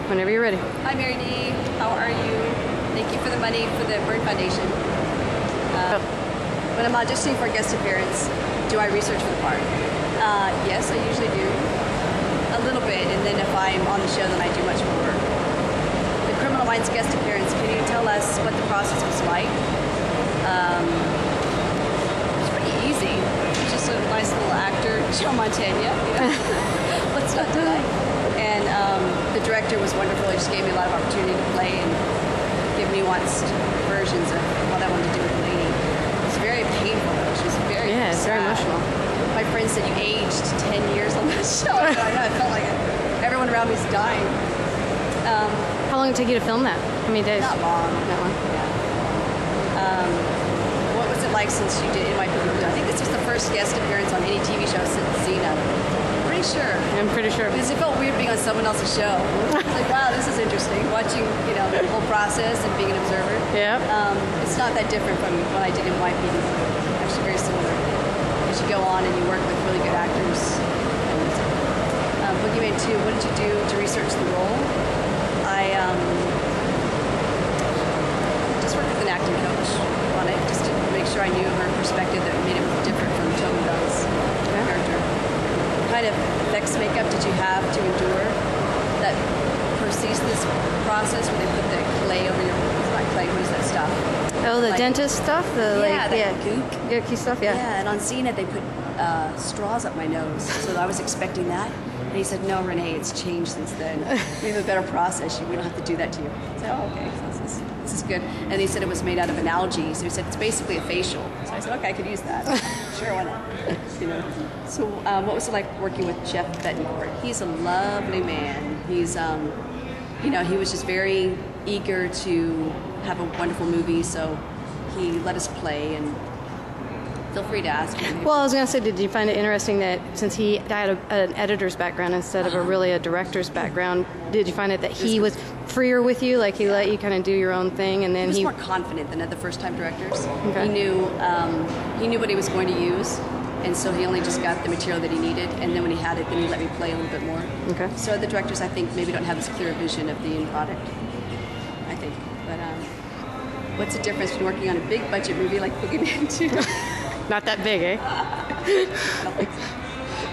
Whenever you're ready. Hi, Mary D. How are you? Thank you for the money for the Burn Foundation. When I'm auditioning for a guest appearance, do I research for the part? Yes, I usually do. A little bit, and then if I'm on the show, then I do much more. The Criminal Minds guest appearance, can you tell us what the process was like? It's pretty easy. He's just a nice little actor, Joe Montana, you know? What's not to like? And the director was wonderful. He just gave me a lot of opportunity to play and give nuanced versions of what I wanted to do with the lady. It was very painful, though. She was very it's very emotional. My friend said, you aged 10 years on that show. I know, I felt like it. Everyone around me is dying. How long did it take you to film that? How many days? Not long. Not long. Yeah. What was it like since you did NYPD? I think this was the first guest appearance on any TV show since Xena. Pretty sure. I'm pretty sure. Because it felt weird being on someone else's show. It's like, wow, this is interesting. Watching, the whole process and being an observer. Yeah. It's not that different from when I did NYPD. Actually, very similar. As you go on and you work with really good actors. Boogeyman 2, what did you do to research the role? I just worked with an acting coach on it, just to make sure I knew her perspective that made it different from Tobin Bell's character. What kind of effects makeup did you have to endure that proceeds this process where they put the clay over your, it's not clay, what is that stuff? Oh, the dentist stuff? Gooky stuff, yeah. Yeah, and on Xena they put straws up my nose, so I was expecting that. And he said, no, Renee, it's changed since then. We have a better process. We don't have to do that to you. I said, oh, okay, so this is good. And he said it was made out of an algae, so he said it's basically a facial. So I said, okay, I could use that. Sure, why not? So what was it like working with Jeff Betancourt? He's a lovely man. He's, he was just very eager to have a wonderful movie, so he let us play, and feel free to ask me. Well, I was going to say, did you find it interesting that since he had an editor's background instead of a director's background, did you find it that he was freer with you, like he let you kind of do your own thing, and then he was more confident than the first-time directors. Okay. He knew what he was going to use, and so he only just got the material that he needed, and then when he had it, then he let me play a little bit more. Okay. So other directors, I think, maybe don't have this clear vision of the end product, I think. But what's the difference between working on a big-budget movie like Boogeyman 2? Not that big, eh? I don't think so.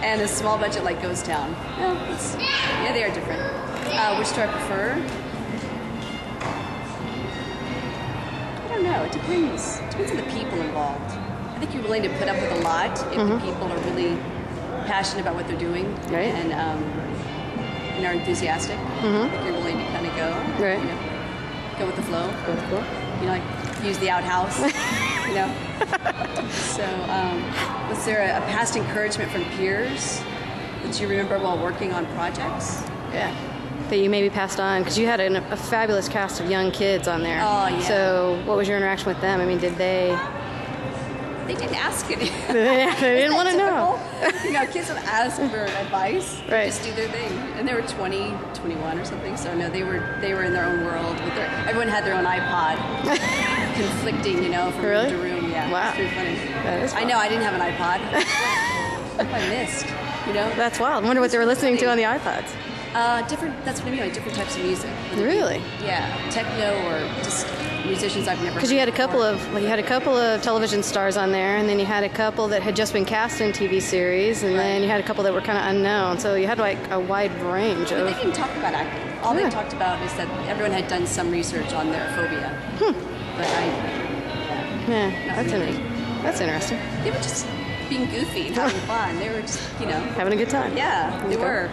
And a small budget like Ghost Town. Yeah, they are different. Which do I prefer? I don't know. It depends. It depends on the people involved. I think you're willing to put up with a lot if the people are really passionate about what they're doing, right, and are enthusiastic. I think you're willing to kind of go, right, go with the flow. Go with the flow. Like use the outhouse. So, was there a past encouragement from peers that you remember while working on projects? Yeah. That you maybe passed on, because you had a fabulous cast of young kids on there. Oh, yeah. So, what was your interaction with them? I mean, did they... They didn't ask any. They didn't want to know. Kids don't ask for advice. Right. They just do their thing. And they were 20, 21 or something. So no, they were in their own world. Everyone had their own iPod, conflicting, from room to room. Yeah. Wow. It's pretty funny. That is fun. I know. I didn't have an iPod. I missed. That's wild. I wonder what they were listening to on the iPods. Different. That's what I mean. Like different types of music. Really? Yeah. Techno or just musicians I've never heard. Because you had a couple of television stars on there, and then you had a couple that had just been cast in TV series, and then you had a couple that were kind of unknown. So you had like a wide range of. They didn't talk about acting. All they talked about is that everyone had done some research on their phobia. But that's interesting. They were just being goofy and having fun. They were just, having a good time. Yeah, they were.